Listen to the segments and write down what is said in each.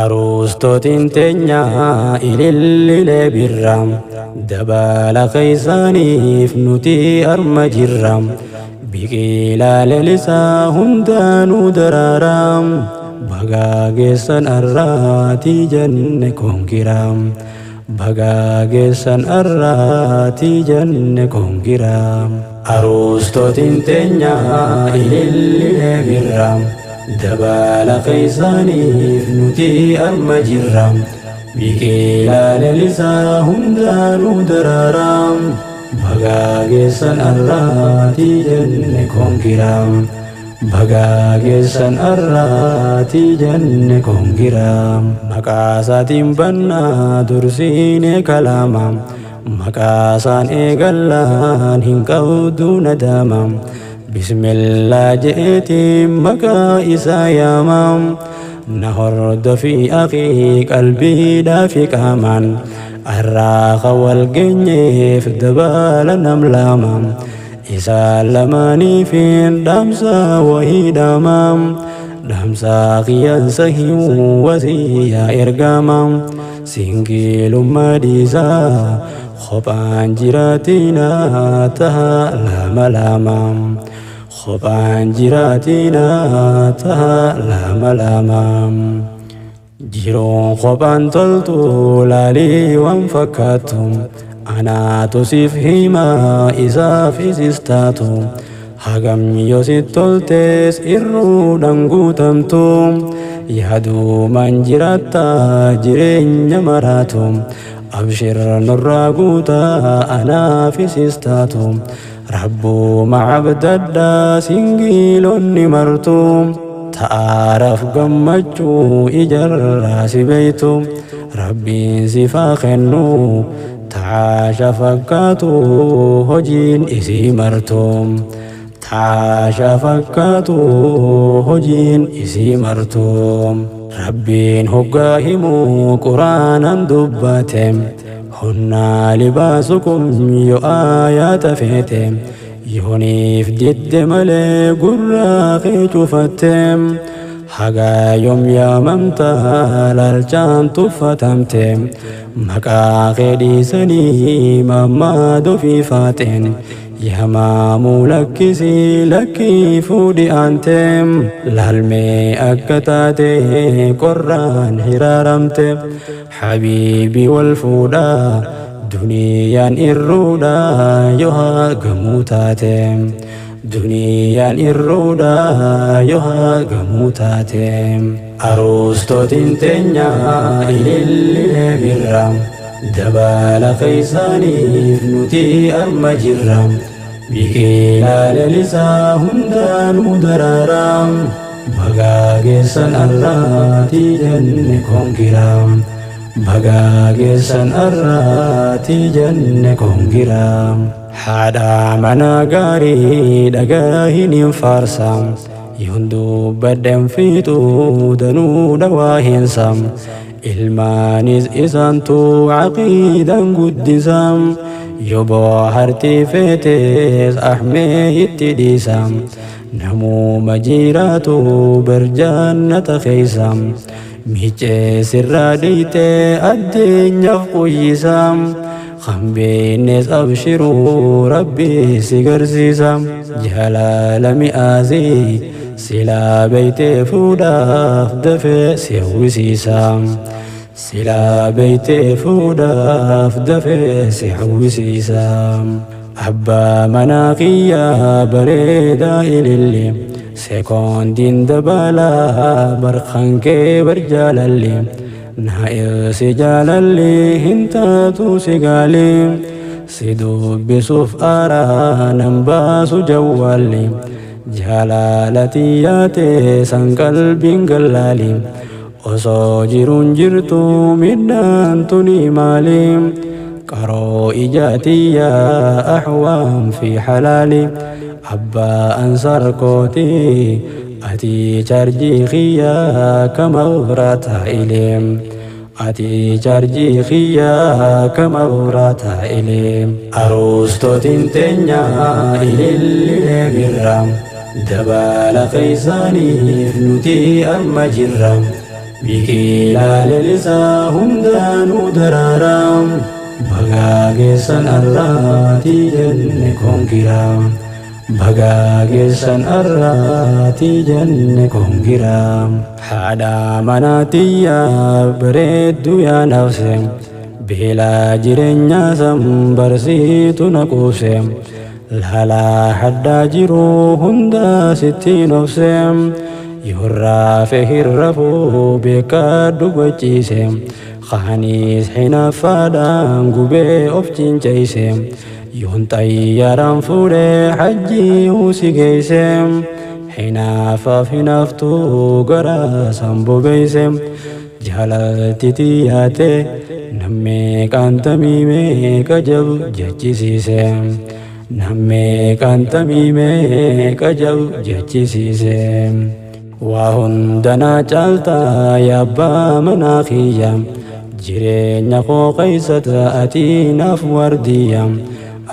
Aroostotiin teenyaa ilillee birraam dabaala keessaaniif nuti arma jirraam biqilaa lalisaa hundaanuu daraaraam bagaageessan arraatii jenne konkiraam bagaageessan arraatii jenne konkiraam. Aroostotiin teenyaa ilillee birraam dabaala keessaaniif nuti arma jirraam biqilaa lalisaa hundaanuu daraaraam bagaageessan arraatii jenne konkiraam bagaageessan arraatii jenne konkiraam. Maqaasaatiin bannaa dursiinee kalaamaam maqaasaan eegallaan hin qabdu nadaamaam bismillah jeetiin maqaa isaa yaamaam na hordofii akii qalbiidhaa fi qaamaan arraaqa wal geenyeef dabaala nam laamaam isaan lamaaniifin dhaamsaa wahii dhaamaam dhaamsaa qiyyaansa himuu wasiyyaa ergaamaam singiilummaa dhiisaa kophaan jiraatinaa taha lama lamaam kophaan jiraatinaa taha lama lamaam. Jiroon kophaan toltu laalii waan fakkaatu anaatu siif himaa isaaf isis taatu hagam yoo sit toltees irruudhaan guutamtu yaadumaan jiraatta jireenya maraatu abshir nurraa guutaa anaaf isis taatu rabbuma abdaddaa singiilonni martu ta'aaraaf gammachuu ijarraa si beeytu rabbiin sifaa kennu taasha fakkaatu hojiin isii martu taasha fakkaatu hojiin isii martu. Rabbiin hoggaa himuu quraanaan dubbate hunnaa libaasukum yoo aayaata feete yooniif didde malee gurraa kee cufatte hagaa yoom yaamamta laalchaan tuffatamte maqaa kee dhiisanii mammaadoo fi faaxeen yaamaamuu lakkisii lakkii fuudhi aanteem laalmee akka taate qorraan hiraaramte habiibii wal fuudhaa duniyaan irruudhaa yoo hagamuu taate duniyaan irruudhaa yoo hagamuu taate. Aroostotiin teenyaa ilillee birraam dabaala keessaaniif nuti arma jirraam biqilaa lalisaa hundaanuu daraaraam bagaageessan arraatii jenne konkiraam bagaageessan arraatii jenne konkiraam. Haadha manaa gaarii dhagaa hin faarsaam yoon dubbadden fiixuu danuu dhawaa hinsaam ilmaanis isaantu caqiidaan guddisaam yoo boohartii feetes ahmee itti dhiisaam namuma jiraatu barjaannata keeysaam miicee sirraa dhiitee addeenyaaf quyyisaam khambeenes abshiruu rabbii si garsiisaam jalaala mi'aazii silaa beeytee fuudhaaf dafee si hawwisiisaam silaa beeytee fuudhaaf dafee si hawwisiisaam. Abbaa manaa kiyyaa bareedaa ilillee sekoondiin dabalaa barkan kee barjaalallee naa irsi jaalallee hin taatu si gaalee si dubbisuuf aaraa nan baasu jawwaallee jaalalatii yaatee san qalbiin gallaalee osoo jiruun jirtu midhaan tuni maalee qaroo ijaatiyyaa ahwaam fi halaalii abbaa ansar kootii ati charjii khiyyaa kamaghrataa ileem ati charjii khiyyaa kamaghrataa ileem. Aroostotiin teenyaa ilillee birraam dabaala keessaaniif nuti arma jirraam biqilaa lalisaa hundaanuu daraaraa bagaageessan arraatii jenne kongiraa bagaageessan arraatii jenne kongiraa haadha manaatiyyaa bareedduu yaa nafse beelaa jireenyaa san barsiitu na quubse laalaa haddaa jiruu hundaa sittiin obse yoorraa fehir rafuu beekadhu gochiise Khaniis hinaffaadhaan gubee of cinceyse yoon xayyaaraan fuudhee hajjii huusi geeyse hinaafaaf hinaftuu garaa san bobeeyse jaalalti xiyyaate nammee qaantamiimee qajab jechisiise nammee qaantamiimee qajab jechisiise waa hundanaa caaltaa yaabbaa manaa kiyya jireenya koo keeysata ati naaf wardiyya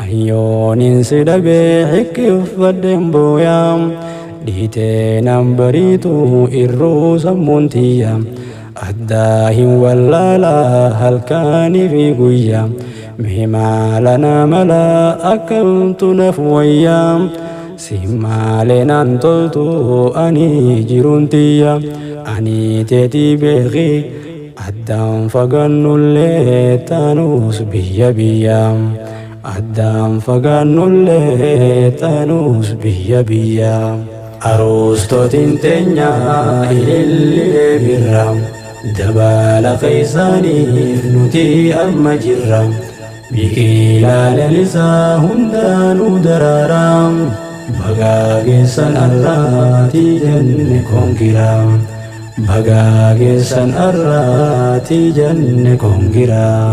ayyoonin si dhabee hikkifadhen booya dhiitee nan bariitu irruu sammuun tiyya addaa hin wallaalaa halkaanii fi guyya mee maalana mala akkamtu naaf wayya si maalee naan toltu ani jiruun tiyya ani teetii beekii addaan fagaannullee taanuus biyya biyya addaan fagaannullee taanuus biyya biyya aroostootiin teenyaa ilillee birra dabaala keeysaaniif nuti amma jirra biqilaa lalisaa hundaanuu daraaraa bagaageessan arraatii jenne kongiraa bagaageessan arraatii jenne kongiraa